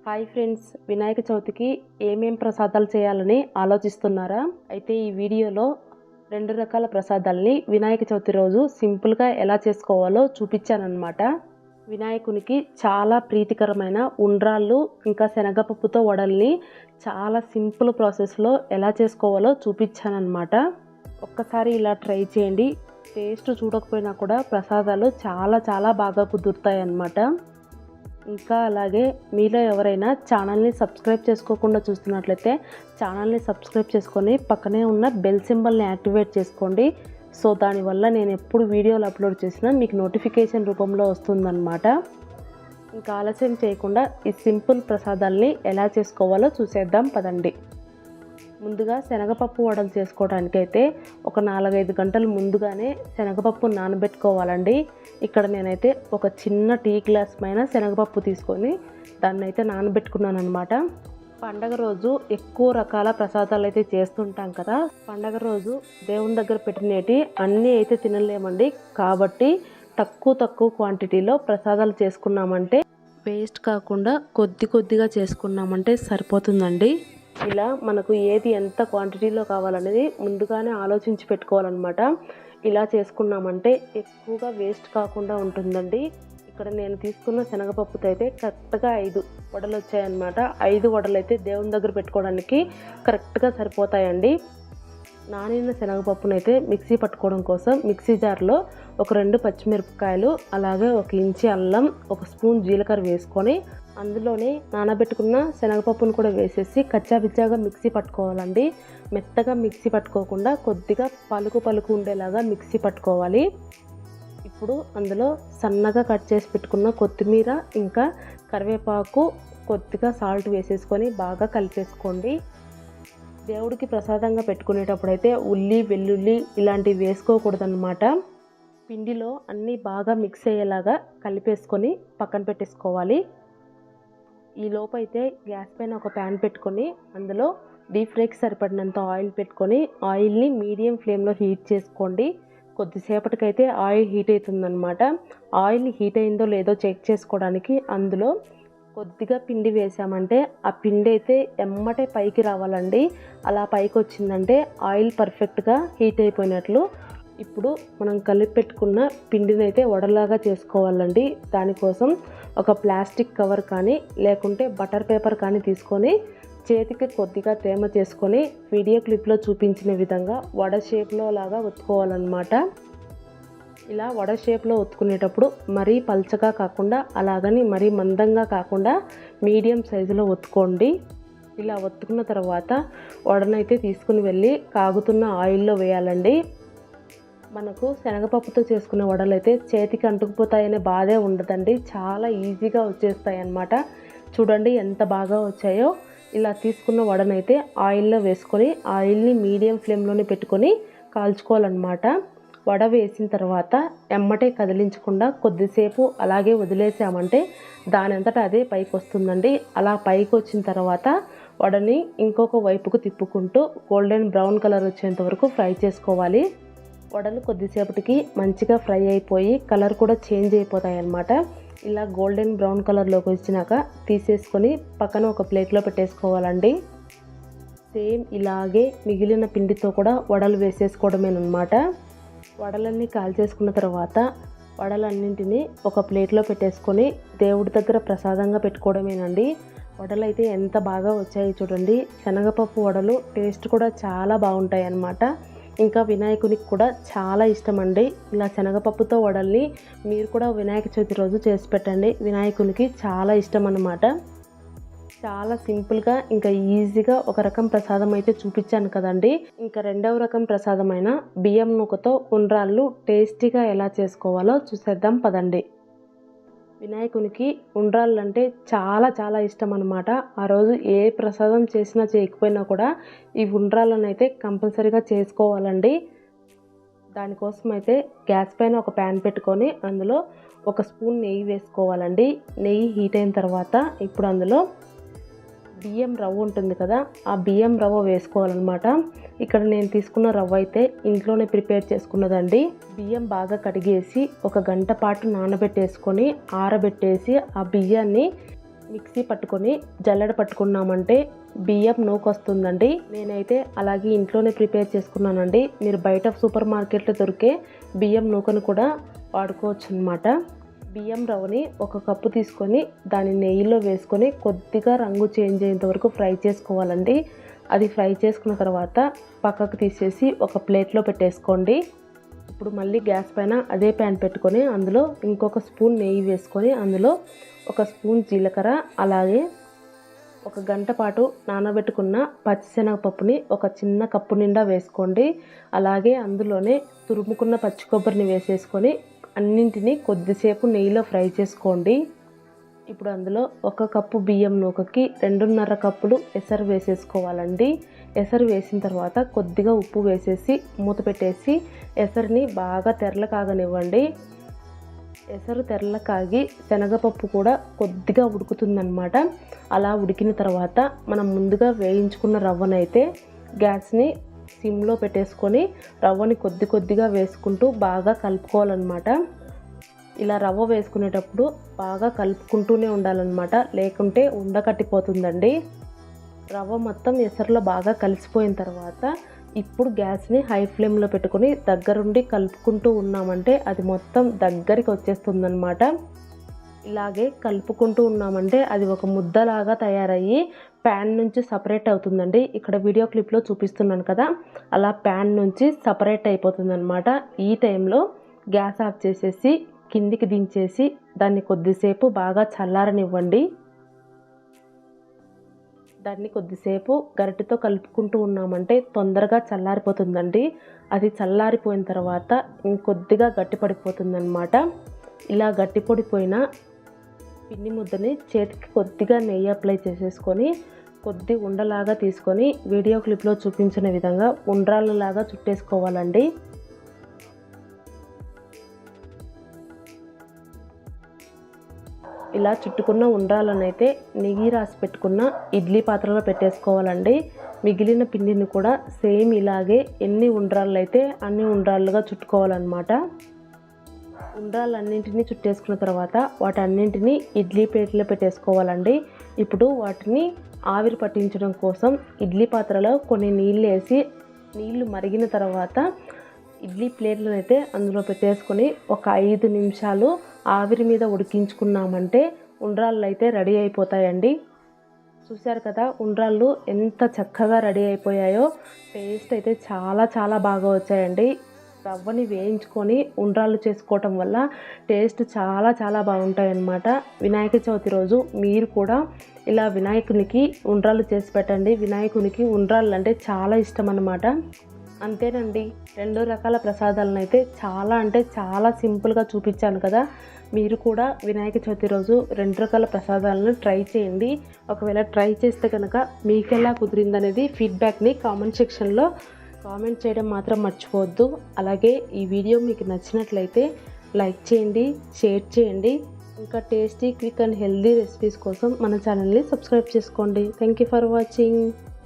Hi friends, Vinayaka చవితికి ఏమేం ప్రసాదాలు చేయాలని ఆలోచిస్తున్నారా? అయితే ఈ వీడియోలో 2 రకాల ప్రసాదాలని వినాయక చవితి రోజు సింపుల్గా ఎలా చేసుకోవాలో చూపించానన్నమాట. వినాయకునికి చాలా ప్రీతికరమైన ఉండ్రాళ్ళు ఇంకా శనగపప్పుతో వడల్ని చాలా సింపుల్ ప్రాసెస్లో ఎలా చేసుకోవాలో చూపించానన్నమాట. ఒక్కసారి ఇలా ట్రై చేయండి. టేస్ట్ చూడకపోయినా కూడా ప్రసాదాలు చాలా బాగా కుదురుతాయి అన్నమాట. ఇంకా అలాగే మీలో ఎవరైనా ఛానల్ని సబ్స్క్రైబ్ చేసుకోకుండా చూస్తున్నట్లయితే ఛానల్ని సబ్స్క్రైబ్ చేసుకొని పక్కనే ఉన్న బెల్ సింబల్ని యాక్టివేట్ చేసుకోండి. సో దానివల్ల నేను ఎప్పుడు వీడియోలు అప్లోడ్ చేసినా మీకు నోటిఫికేషన్ రూపంలో వస్తుందన్నమాట. ఇంకా ఆలస్యం చేయకుండా ఈ సింపుల్ ప్రసాదాల్ని ఎలా చేసుకోవాలో చూసేద్దాం పదండి. ముందుగా శనగపప్పు వడలు చేసుకోవడానికైతే ఒక 4-5 గంటలు ముందుగానే శనగపప్పు నానబెట్టుకోవాలండి. ఇక్కడ నేనైతే ఒక చిన్న టీ గ్లాస్ పైన శనగపప్పు తీసుకొని దాన్ని అయితే నానబెట్టుకున్నాను అనమాట. పండగ రోజు ఎక్కువ రకాల ప్రసాదాలు అయితే చేస్తుంటాం కదా. పండగ రోజు దేవుని దగ్గర పెట్టినవి అన్నీ అయితే తినలేమండి. కాబట్టి తక్కువ క్వాంటిటీలో ప్రసాదాలు చేసుకున్నామంటే వేస్ట్ కాకుండా కొద్దిగా చేసుకున్నామంటే సరిపోతుందండి. ఇలా మనకు ఏది ఎంత క్వాంటిటీలో కావాలనేది ముందుగానే ఆలోచించి పెట్టుకోవాలన్నమాట. ఇలా చేసుకున్నామంటే ఎక్కువగా వేస్ట్ కాకుండా ఉంటుందండి. ఇక్కడ నేను తీసుకున్న శనగపప్పుతో అయితే కరెక్ట్గా 5 వడలు వచ్చాయన్నమాట. 5 వడలు అయితే దేవుని దగ్గర పెట్టుకోవడానికి కరెక్ట్గా సరిపోతాయండి. నానిన శనగపప్పునైతే మిక్సీ పట్టుకోవడం కోసం మిక్సీ జార్లో ఒక 2 పచ్చిమిరపకాయలు, అలాగే 1 ఇంచి అల్లం, 1 స్పూన్ జీలకర్ర వేసుకొని అందులోనే నానబెట్టుకున్న శనగపప్పును కూడా వేసేసి కచ్చాపిచ్చాగా మిక్సీ పట్టుకోవాలండి. మెత్తగా మిక్సీ పట్టుకోకుండా కొద్దిగా పలుకు ఉండేలాగా మిక్సీ పట్టుకోవాలి. ఇప్పుడు అందులో సన్నగా కట్ చేసి పెట్టుకున్న కొత్తిమీర ఇంకా కరివేపాకు, కొద్దిగా సాల్ట్ వేసేసుకొని బాగా కలిపేసుకోండి. దేవుడికి ప్రసాదంగా పెట్టుకునేటప్పుడు అయితే ఉల్లి, వెల్లుల్లి ఇలాంటివి వేసుకోకూడదన్నమాట. పిండిలో అన్నీ బాగా మిక్స్ అయ్యేలాగా కలిపేసుకొని పక్కన పెట్టేసుకోవాలి. ఈ లోపు అయితే గ్యాస్ పైన ఒక ప్యాన్ పెట్టుకొని అందులో డీప్ ఫ్రైకి సరిపడినంత ఆయిల్ పెట్టుకొని ఆయిల్ని మీడియం ఫ్లేమ్లో హీట్ చేసుకోండి. కొద్దిసేపటికైతే ఆయిల్ హీట్ అవుతుందన్నమాట. ఆయిల్ హీట్ అయిందో లేదో చెక్ చేసుకోవడానికి అందులో కొద్దిగా పిండి వేసామంటే ఆ పిండి అయితే ఎమ్మటే పైకి రావాలండి. అలా పైకి వచ్చిందంటే ఆయిల్ పర్ఫెక్ట్గా హీట్ అయిపోయినట్లు. ఇప్పుడు మనం కలిపి పెట్టుకున్న పిండిని అయితే వడలాగా చేసుకోవాలండి. దానికోసం ఒక ప్లాస్టిక్ కవర్ కానీ లేకుంటే బటర్ పేపర్ కానీ తీసుకొని చేతికి కొద్దిగా తేమ చేసుకొని వీడియో క్లిప్లో చూపించిన విధంగా వడ షేప్లో లాగా ఒత్తుకోవాలన్నమాట. ఇలా వడ షేప్లో ఒత్తుకునేటప్పుడు మరీ పల్చగా కాకుండా అలాగని మరీ మందంగా కాకుండా మీడియం సైజులో ఒత్తుకోండి. ఇలా ఒత్తుకున్న తర్వాత వడనైతే తీసుకుని వెళ్ళి కాగుతున్న ఆయిల్లో వేయాలండి. మనకు శనగపప్పుతో చేసుకునే వడలు అయితే చేతికి అంటుకుపోతాయనే బాధే ఉండదండి. చాలా ఈజీగా వచ్చేస్తాయి అన్నమాట. చూడండి ఎంత బాగా వచ్చాయో. ఇలా తీసుకున్న వడనైతే ఆయిల్లో వేసుకొని ఆయిల్ని మీడియం ఫ్లేమ్లోనే పెట్టుకొని కాల్చుకోవాలన్నమాట. వడ వేసిన తర్వాత ఎమ్మటే కదిలించకుండా కొద్దిసేపు అలాగే వదిలేసామంటే దానంతటా అదే పైకి వస్తుందండి. అలా పైకి వచ్చిన తర్వాత వడని ఇంకొక వైపుకు తిప్పుకుంటూ గోల్డెన్ బ్రౌన్ కలర్ వచ్చేంత వరకు ఫ్రై చేసుకోవాలి. వడలు కొద్దిసేపటికి మంచిగా ఫ్రై అయిపోయి కలర్ కూడా చేంజ్ అయిపోతాయి అన్నమాట. ఇలా గోల్డెన్ బ్రౌన్ కలర్లోకి వచ్చినాక తీసేసుకొని పక్కన ఒక ప్లేట్లో పెట్టేసుకోవాలండి. సేమ్ ఇలాగే మిగిలిన పిండితో కూడా వడలు వేసేసుకోవడమేనమాట. వడలన్నీ కాల్చేసుకున్న తర్వాత వడలన్నింటినీ ఒక ప్లేట్లో పెట్టేసుకొని దేవుడి దగ్గర ప్రసాదంగా పెట్టుకోవడమేనండి. వడలు అయితే ఎంత బాగా వచ్చాయి చూడండి. శనగపప్పు వడలు టేస్ట్ కూడా చాలా బాగుంటాయి అన్నమాట. ఇంకా వినాయకునికి కూడా చాలా ఇష్టం అండి. ఇలా శనగపప్పుతో వడల్ని మీరు కూడా వినాయక చవితి రోజు చేసి పెట్టండి. వినాయకునికి చాలా ఇష్టం అన్నమాట. చాలా సింపుల్గా ఇంకా ఈజీగా ఒక రకం ప్రసాదం అయితే చూపించాను కదండి. ఇంకా రెండవ రకం ప్రసాదమైన బియ్యం నూకతో ఉండ్రాళ్ళు టేస్టీగా ఎలా చేసుకోవాలో చూసేద్దాం పదండి. వినాయకునికి ఉండ్రాళ్ళు అంటే చాలా ఇష్టం అన్నమాట. ఆ రోజు ఏ ప్రసాదం చేసినా చేయకపోయినా కూడా ఈ ఉండ్రాళ్ళను అయితే కంపల్సరీగా చేసుకోవాలండి. దానికోసం అయితే గ్యాస్ పైన ఒక ప్యాన్ పెట్టుకొని అందులో 1 స్పూన్ నెయ్యి వేసుకోవాలండి. నెయ్యి హీట్ అయిన తర్వాత ఇప్పుడు అందులో బియ్యం రవ్వ ఉంటుంది కదా, ఆ బియ్యం రవ్వ వేసుకోవాలన్నమాట. ఇక్కడ నేను తీసుకున్న రవ్వ అయితే ఇంట్లోనే ప్రిపేర్ చేసుకున్నదండి. బియ్యం బాగా కడిగేసి 1 గంట పాటు నానబెట్టేసుకొని ఆరబెట్టేసి ఆ బియ్యాన్ని మిక్సీ పట్టుకొని జల్లెడ పట్టుకున్నామంటే బియ్యం నూక వస్తుందండి. నేనైతే అలాగే ఇంట్లోనే ప్రిపేర్ చేసుకున్నానండి. మీరు బయట సూపర్ మార్కెట్లో దొరికే బియ్యం నూకను కూడా వాడుకోవచ్చు అన్నమాట. బియ్యం రవ్వని 1 కప్పు తీసుకొని దాని నెయ్యిలో వేసుకొని కొద్దిగా రంగు చేంజ్ అయ్యేంత వరకు ఫ్రై చేసుకోవాలండి. అది ఫ్రై చేసుకున్న తర్వాత పక్కకు తీసేసి ఒక ప్లేట్లో పెట్టేసుకోండి. ఇప్పుడు మళ్ళీ గ్యాస్ పైన అదే ప్యాన్ పెట్టుకొని అందులో ఇంకొక స్పూన్ నెయ్యి వేసుకొని అందులో 1 స్పూన్ జీలకర్ర, అలాగే 1 గంట పాటు నానబెట్టుకున్న పచ్చిశనగపప్పుని ఒక చిన్న కప్పు నిండా వేసుకోండి. అలాగే అందులోనే తురుముకున్న పచ్చి కొబ్బరిని వేసేసుకొని అన్నింటినీ కొద్దిసేపు నెయ్యిలో ఫ్రై చేసుకోండి. ఇప్పుడు అందులో 1 కప్పు బియ్యం నూకకి 2.5 కప్పులు ఎసరు వేసేసుకోవాలండి. ఎసరు వేసిన తర్వాత కొద్దిగా ఉప్పు వేసేసి మూత పెట్టేసి ఎసరుని బాగా తెరల కాగనివ్వండి. ఎసరు తెరల కాగి శనగపప్పు కూడా కొద్దిగా ఉడుకుతుందన్నమాట. అలా ఉడికిన తర్వాత మనం ముందుగా వేయించుకున్న రవ్వనైతే గ్యాస్ని సిమ్లో పెట్టేసుకొని రవ్వని కొద్దిగా వేసుకుంటూ బాగా కలుపుకోవాలన్నమాట. ఇలా రవ్వ వేసుకునేటప్పుడు బాగా కలుపుకుంటూనే ఉండాలన్నమాట, లేకుంటే ఉండకట్టిపోతుందండి. రవ్వ మొత్తం ఎసరులో బాగా కలిసిపోయిన తర్వాత ఇప్పుడు గ్యాస్ని హై ఫ్లేమ్లో పెట్టుకొని దగ్గరుండి కలుపుకుంటూ ఉన్నామంటే అది మొత్తం దగ్గరికి వచ్చేస్తుందన్నమాట. ఇలాగే కలుపుకుంటూ ఉన్నామంటే అది ఒక ముద్దలాగా తయారయ్యి ప్యాన్ నుంచి సపరేట్ అవుతుందండి. ఇక్కడ వీడియో క్లిప్లో చూపిస్తున్నాను కదా, అలా ప్యాన్ నుంచి సపరేట్ అయిపోతుందన్నమాట. ఈ టైంలో గ్యాస్ ఆఫ్ చేసేసి కిందికి దించేసి దాన్ని కొద్దిసేపు బాగా చల్లారనివ్వండి. దాన్ని కొద్దిసేపు గరిటెతో కలుపుకుంటూ ఉన్నామంటే తొందరగా చల్లారిపోతుందండి. అది చల్లారిపోయిన తర్వాత ఇంకొద్దిగా గట్టిపడిపోతుందన్నమాట. ఇలా గట్టిపడిపోయిన పిండి ముద్దని చేతికి కొద్దిగా నెయ్యి అప్లై చేసేసుకొని కొద్ది ఉండలాగా తీసుకొని వీడియో క్లిప్లో చూపించిన విధంగా ఉండ్రాళ్ళలాగా చుట్టేసుకోవాలండి. ఇలా చుట్టుకున్న ఉండ్రాలనైతే నెయ్యి రాసి పెట్టుకున్న ఇడ్లీ పాత్రలో పెట్టేసుకోవాలండి. మిగిలిన పిండిని కూడా సేమ్ ఇలాగే ఎన్ని ఉండ్రాళ్ళు అయితే అన్ని ఉండ్రాళ్ళుగా చుట్టుకోవాలన్నమాట. ఉండ్రాలన్నింటినీ చుట్టేసుకున్న తర్వాత వాటన్నింటినీ ఇడ్లీ ప్లేట్లో పెట్టేసుకోవాలండి. ఇప్పుడు వాటిని ఆవిరి పట్టించడం కోసం ఇడ్లీ పాత్రలో కొన్ని నీళ్ళు వేసి నీళ్లు మరిగిన తర్వాత ఇడ్లీ ప్లేట్లను అయితే అందులో పెట్టేసుకొని ఒక 5 నిమిషాలు ఆవిరి మీద ఉడికించుకున్నామంటే ఉండ్రాళ్ళు అయితే రెడీ అయిపోతాయండి. చూశారు కదా ఉండ్రాళ్ళు ఎంత చక్కగా రెడీ అయిపోయాయో. టేస్ట్ అయితే చాలా బాగా వచ్చాయండి. రవ్వని వేయించుకొని ఉండ్రాళ్ళు చేసుకోవటం వల్ల టేస్ట్ చాలా బాగుంటాయి అన్నమాట. వినాయక చవితి రోజు మీరు కూడా ఇలా వినాయకునికి ఉండ్రాళ్ళు చేసి పెట్టండి. వినాయకునికి ఉండ్రాళ్ళు అంటే చాలా ఇష్టం అన్నమాట. అంతేనండి, 2 రకాల ప్రసాదాలను అయితే చాలా సింపుల్గా చూపించాను కదా. మీరు కూడా వినాయక చవితి రోజు 2 రకాల ప్రసాదాలను ట్రై చేయండి. ఒకవేళ ట్రై చేస్తే కనుక మీకు ఎలా కుదిరిందనేది ఫీడ్బ్యాక్ని కామెంట్ సెక్షన్లో కామెంట్ చేయడం మాత్రం మర్చిపోవద్దు. అలాగే ఈ వీడియో మీకు నచ్చినట్లయితే లైక్ చేయండి, షేర్ చేయండి. ఇంకా tasty, quick and healthy recipes కోసం మన ఛానల్ని సబ్స్క్రైబ్ చేసుకోండి. Thank you for watching.